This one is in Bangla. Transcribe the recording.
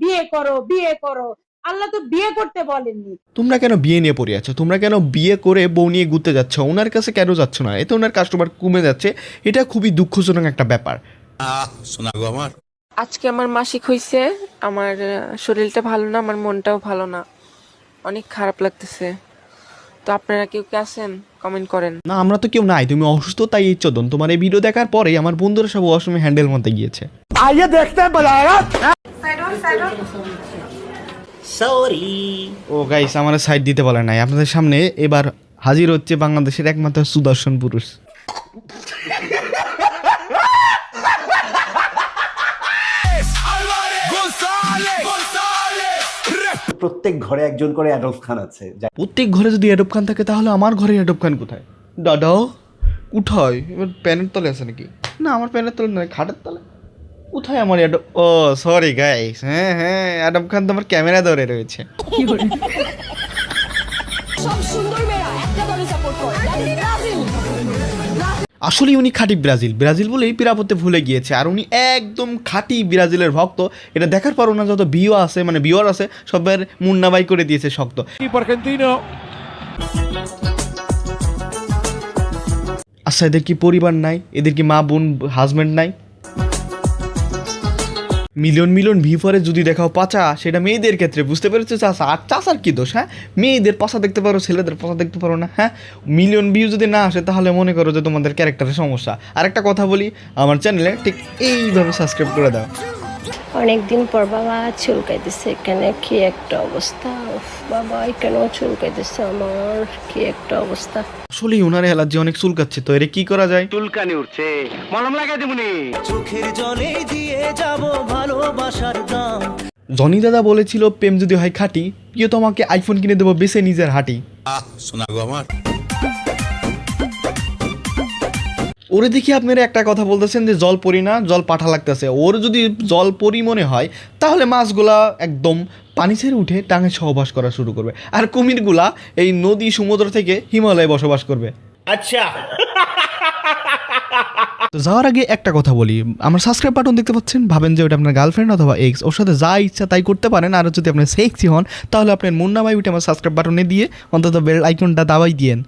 বিয়ে করো বিয়ে করো। আল্লাহ তো বিয়ে করতে বলেননি। তোমরা কেন বিয়ে নিয়ে পড়ে আছো? তোমরা কেন বিয়ে করে বউ নিয়ে ঘুরতে যাচ্ছ? ওনার কাছে কেন যাচ্ছ না? এতে ওনার কাস্টমার কমে যাচ্ছে। এটা খুবই দুঃখজনক একটা ব্যাপার। শোনা গো আমার। আজকে আমার মাসিক হইছে, আমার শরীরটা ভালো না, আমার মনটাও ভালো না, অনেক খারাপ লাগতেছে। তো আপনারা কেউ কে আছেন কমেন্ট করেন। না, আমরা তো কেউ নাই, তুমি অসুস্থ তাই এই চোদন। তোমার এই ভিডিও দেখার পরেই আমার বন্ধুরা সব ওয়াশরুমে হ্যান্ডেল মধ্যে গিয়েছে। ও গাইস, আমার সাইড দিতে বলে নাই। আপনাদের সামনে এবার হাজির হচ্ছে বাংলাদেশের একমাত্র সুদর্শন পুরুষ। প্রত্যেক ঘরে একজন করে অ্যাডলফ খান আছে। প্রত্যেক ঘরে যদি অ্যাডব খান থাকে তাহলে আমার ঘরে অ্যাডব খান কোথায়? দাদাও কোথায়? এবার প্যানের তলে আছে নাকি? না, আমার প্যানের তলে নয়, খাটের তলে। কোথায় আমার অ্যাডব? ও সরি গাইস, হ্যাঁ হ্যাঁ, অ্যাডব খান তো আমার ক্যামেরা ধরে রয়েছে। আসলে উনি খাঁটি ব্রাজিল, ব্রাজিল বলেই পিরাপত্তে ভুলে গিয়েছে। আর উনি একদম খাঁটি ব্রাজিলের ভক্ত। এটা দেখার পর ওনার যত ভিউ আছে, মানে ভিউয়ার আছে, সবার মুন্নাবাই করে দিয়েছে শক্ত। আচ্ছা, এদের কি পরিবার নাই? এদের কি মা বোন হাজব্যান্ড নাই? মিলিয়ন মিলিয়ন ভিউ পরে যদি দেখাও পাচা, সেটা মেয়েদের ক্ষেত্রে, বুঝতে পেরেছো চাচা? আর চাচার কি দোষ? হ্যাঁ, মেয়েদের পাশা দেখতে পারো, ছেলেদের পাশা দেখতে পারো না? হ্যাঁ, মিলিয়ন ভিউ যদি না আসে তাহলে মনে করো যে তোমাদের ক্যারেক্টারের সমস্যা। আর একটা কথা বলি, আমার চ্যানেলে ঠিক এইভাবে সাবস্ক্রাইব করে দাও। অনেকদিন পর বাবা চুলকাইতেছে, এখানে কি একটা অবস্থা। উফ বাবা, এখানেও চুলকাইতেছে আমার, কি একটা অবস্থা। আসলেই ওনার অ্যালার্জি অনেক চুলকাচ্ছে, তো এর কি করা যায়? চুলকানি উঠছে, মলম লাগাই দেবনি। চোখের জলে দিয়ে যাব ভালোবাসার দাম। জনি দাদা বলেছিল প্রেম যদি হয় খাঁটি, প্রিয় তোমাকে আইফোন কিনে দেবো বেছে নিজের হাঁটি। শোনা গো আমার। ওরে দেখি আপনারা একটা কথা বলতেছেন যে জল পরি না, জল পাঠা লাগতেছে। ওর যদি জল পরি মনে হয় তাহলে মাছগুলা একদম পানি ছেড়ে উঠে টাঙে সহবাস করা শুরু করবে, আর কুমিরগুলা এই নদী সমুদ্র থেকে হিমালয়ে বসবাস করবে। আচ্ছা, তো যাওয়ার আগে একটা কথা বলি, আমার সাবস্ক্রাইব বাটন দেখতে পাচ্ছেন, ভাবেন যে ওটা আপনার গার্লফ্রেন্ড অথবা এক্স, ওর সাথে যা ইচ্ছা তাই করতে পারেন। আর যদি আপনি সেক্সি হন তাহলে আপনার মুন্নাবাই উঠে আমার সাবস্ক্রাইব বাটনে দিয়ে অন্তত বেল আইকনটা দাবাই দিয়েন।